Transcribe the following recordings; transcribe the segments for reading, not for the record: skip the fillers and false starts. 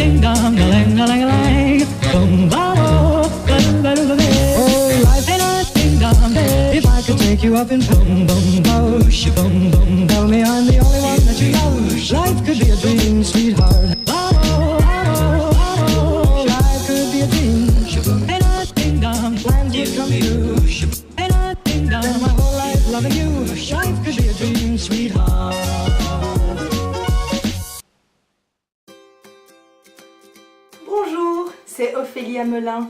ding dong, a lang, boom, ba-do, ba-do, oh, life ain't a ding dong. If I could take you up and boom, boom, boosh, boom, boom, tell me I'm the only one that you know. Life could be a dream, sweetheart. Ba-do, ba-do, ba-do, life could be a dream. Ain't a ding dong, plans would come true. Ain't a ding dong, spend my whole life loving you. Life could be a dream, sweetheart. Bonjour, c'est Ophélie Hamelin,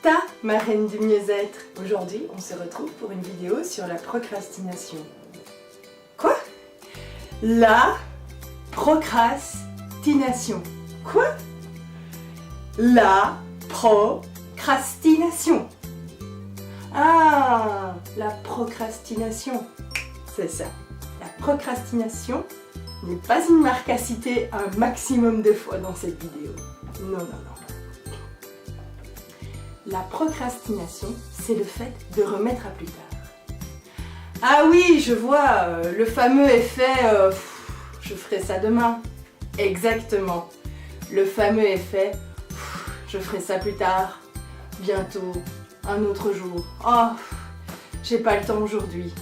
ta marraine du mieux-être. Aujourd'hui, on se retrouve pour une vidéo sur la procrastination. Quoi? La procrastination. Quoi? La procrastination. Ah, la procrastination. C'est ça. La procrastination n'est pas une marque à citer un maximum de fois dans cette vidéo. Non, non, non. La procrastination, c'est le fait de remettre à plus tard. Ah oui, je vois, le fameux effet je ferai ça demain. Exactement. Le fameux effet je ferai ça plus tard, bientôt, un autre jour. Oh, j'ai pas le temps aujourd'hui.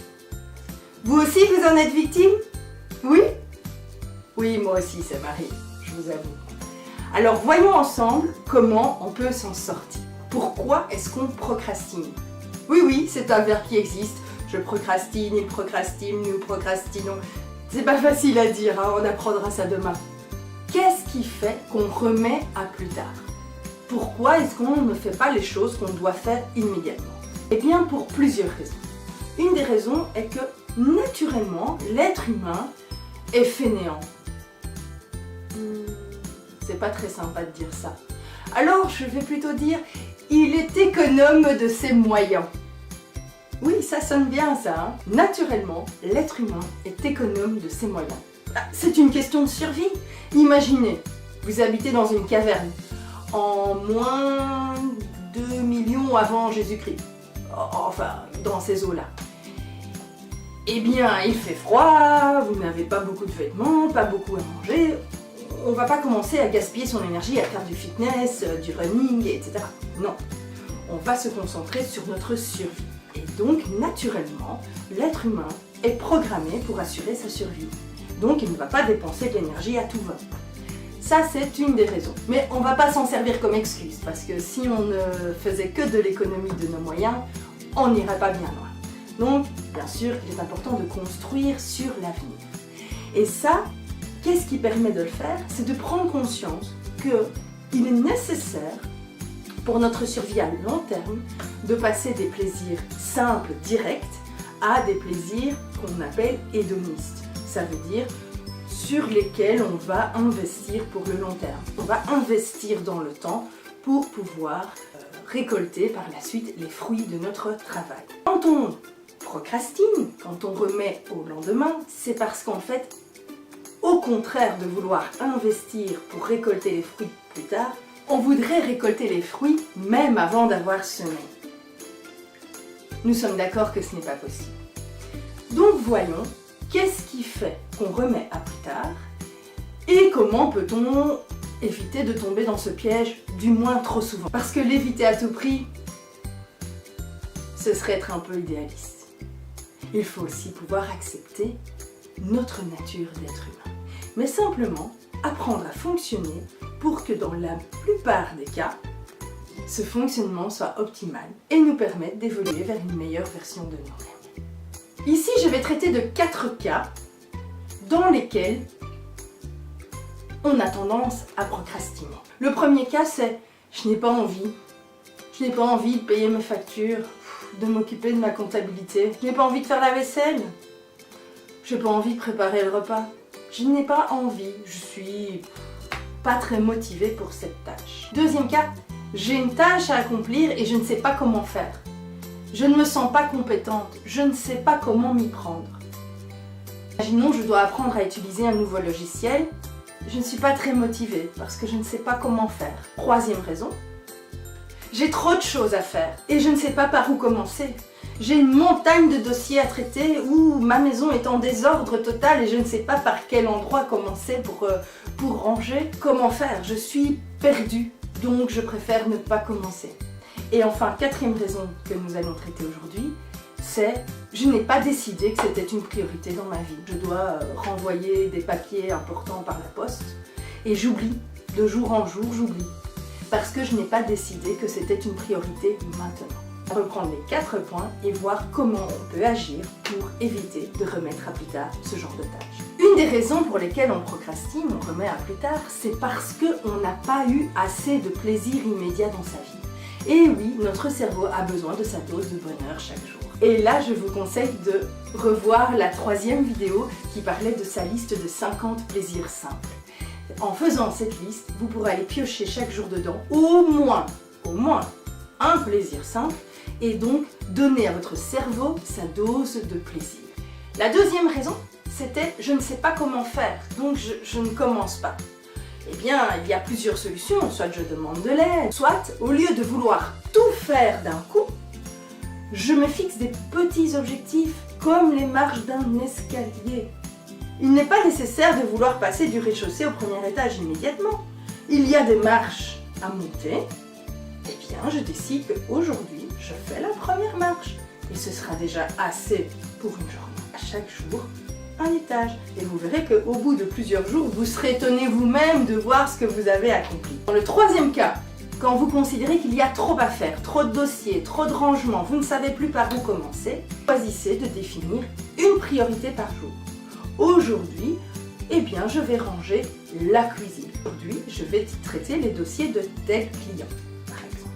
Vous aussi, vous en êtes victime? Oui? Oui, moi aussi, ça m'arrive, je vous avoue. Alors voyons ensemble comment on peut s'en sortir. Pourquoi est-ce qu'on procrastine? Oui, oui, c'est un verbe qui existe. Je procrastine, il procrastine, nous procrastinons. C'est pas facile à dire, hein, on apprendra ça demain. Qu'est-ce qui fait qu'on remet à plus tard? Pourquoi est-ce qu'on ne fait pas les choses qu'on doit faire immédiatement? Eh bien, pour plusieurs raisons. Une des raisons est que, naturellement, l'être humain est fainéant. C'est pas très sympa de dire ça. Alors, je vais plutôt dire, il est économe de ses moyens. Oui, ça sonne bien ça, hein. Naturellement, l'être humain est économe de ses moyens. C'est une question de survie. Imaginez, vous habitez dans une caverne, en moins 2 millions avant Jésus-Christ. Enfin, dans ces eaux-là. Eh bien, il fait froid, vous n'avez pas beaucoup de vêtements, pas beaucoup à manger. On va pas commencer à gaspiller son énergie à faire du fitness, du running, etc. Non, on va se concentrer sur notre survie. Et donc, naturellement, l'être humain est programmé pour assurer sa survie. Donc, il ne va pas dépenser de l'énergie à tout va. Ça, c'est une des raisons. Mais on ne va pas s'en servir comme excuse, parce que si on ne faisait que de l'économie de nos moyens, on n'irait pas bien loin. Donc, bien sûr, il est important de construire sur l'avenir. Et ça, qu'est-ce qui permet de le faire? C'est de prendre conscience qu'il est nécessaire, pour notre survie à long terme, de passer des plaisirs simples, directs, à des plaisirs qu'on appelle hédonistes. Ça veut dire sur lesquels on va investir pour le long terme. On va investir dans le temps pour pouvoir récolter par la suite les fruits de notre travail. Quand on procrastine, quand on remet au lendemain, c'est parce qu'en fait, au contraire de vouloir investir pour récolter les fruits plus tard, on voudrait récolter les fruits même avant d'avoir semé. Nous sommes d'accord que ce n'est pas possible. Donc voyons, qu'est-ce qui fait qu'on remet à plus tard et comment peut-on éviter de tomber dans ce piège du moins trop souvent? Parce que l'éviter à tout prix, ce serait être un peu idéaliste. Il faut aussi pouvoir accepter notre nature d'être humain. Mais simplement apprendre à fonctionner pour que dans la plupart des cas, ce fonctionnement soit optimal et nous permette d'évoluer vers une meilleure version de nous-mêmes. Ici, je vais traiter de 4 cas dans lesquels on a tendance à procrastiner. Le premier cas, c'est « je n'ai pas envie. Je n'ai pas envie de payer mes factures, de m'occuper de ma comptabilité. Je n'ai pas envie de faire la vaisselle. Je n'ai pas envie de préparer le repas. Je n'ai pas envie. Je suis pas très motivée pour cette tâche. » Deuxième cas, j'ai une tâche à accomplir et je ne sais pas comment faire. Je ne me sens pas compétente, je ne sais pas comment m'y prendre. Imaginons, je dois apprendre à utiliser un nouveau logiciel. Je ne suis pas très motivée parce que je ne sais pas comment faire. Troisième raison, j'ai trop de choses à faire et je ne sais pas par où commencer. J'ai une montagne de dossiers à traiter ou ma maison est en désordre total et je ne sais pas par quel endroit commencer pour ranger. Comment faire? Je suis perdue, donc je préfère ne pas commencer. Et enfin, quatrième raison que nous allons traiter aujourd'hui, c'est je n'ai pas décidé que c'était une priorité dans ma vie. Je dois renvoyer des papiers importants par la poste et j'oublie, de jour en jour, j'oublie. Parce que je n'ai pas décidé que c'était une priorité maintenant. On va reprendre les 4 points et voir comment on peut agir pour éviter de remettre à plus tard ce genre de tâches. Une des raisons pour lesquelles on procrastine, on remet à plus tard, c'est parce qu'on n'a pas eu assez de plaisir immédiat dans sa vie. Et oui, notre cerveau a besoin de sa dose de bonheur chaque jour. Et là, je vous conseille de revoir la 3e vidéo qui parlait de sa liste de 50 plaisirs simples. En faisant cette liste, vous pourrez aller piocher chaque jour dedans au moins un plaisir simple et donc donner à votre cerveau sa dose de plaisir. La 2e raison, c'était je ne sais pas comment faire, donc je ne commence pas. Eh bien, il y a plusieurs solutions, soit je demande de l'aide, soit au lieu de vouloir tout faire d'un coup, je me fixe des petits objectifs comme les marches d'un escalier. Il n'est pas nécessaire de vouloir passer du rez-de-chaussée au premier étage immédiatement. Il y a des marches à monter. Eh bien, je décide qu'aujourd'hui, je fais la première marche. Et ce sera déjà assez pour une journée. À chaque jour, un étage. Et vous verrez qu'au bout de plusieurs jours, vous serez étonné vous-même de voir ce que vous avez accompli. Dans le 3e cas, quand vous considérez qu'il y a trop à faire, trop de dossiers, trop de rangements, vous ne savez plus par où commencer, choisissez de définir une priorité par jour. Aujourd'hui, eh bien, je vais ranger la cuisine. Aujourd'hui, je vais traiter les dossiers de tel client, par exemple.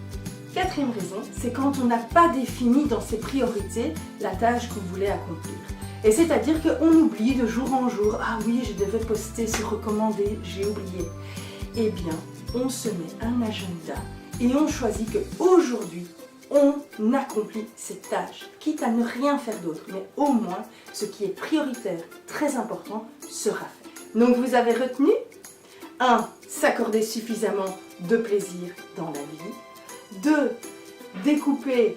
4e raison, c'est quand on n'a pas défini dans ses priorités la tâche qu'on voulait accomplir. Et c'est-à-dire qu'on oublie de jour en jour, ah oui, je devais poster ce recommandé, j'ai oublié. Eh bien, on se met un agenda et on choisit qu'aujourd'hui, on accomplit cette tâche, quitte à ne rien faire d'autre, mais au moins, ce qui est prioritaire, très important, sera fait. Donc vous avez retenu 1. S'accorder suffisamment de plaisir dans la vie. 2. Découper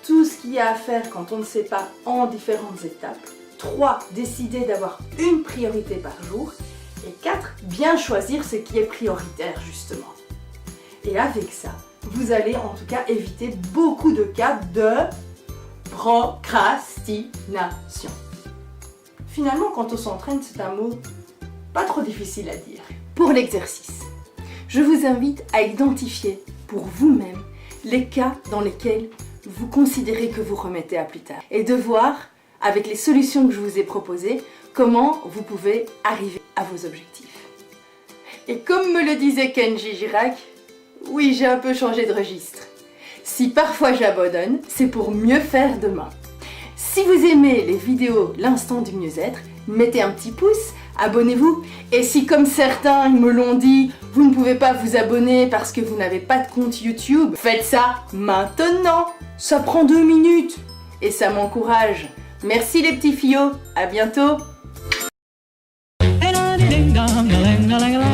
tout ce qu'il y a à faire quand on ne sait pas en différentes étapes. 3. Décider d'avoir une priorité par jour. Et 4. Bien choisir ce qui est prioritaire justement. Et avec ça, vous allez en tout cas éviter beaucoup de cas de procrastination. Finalement, quand on s'entraîne, c'est un mot pas trop difficile à dire. Pour l'exercice, je vous invite à identifier pour vous-même les cas dans lesquels vous considérez que vous remettez à plus tard et de voir, avec les solutions que je vous ai proposées, comment vous pouvez arriver à vos objectifs. Et comme me le disait Kenji Girac, oui, j'ai un peu changé de registre. Si parfois j'abandonne, c'est pour mieux faire demain. Si vous aimez les vidéos L'instant du mieux-être, mettez un petit pouce, abonnez-vous. Et si, comme certains me l'ont dit, vous ne pouvez pas vous abonner parce que vous n'avez pas de compte YouTube, faites ça maintenant. Ça prend 2 minutes et ça m'encourage. Merci les petits fillots, à bientôt. Ding dong, a ling a ling a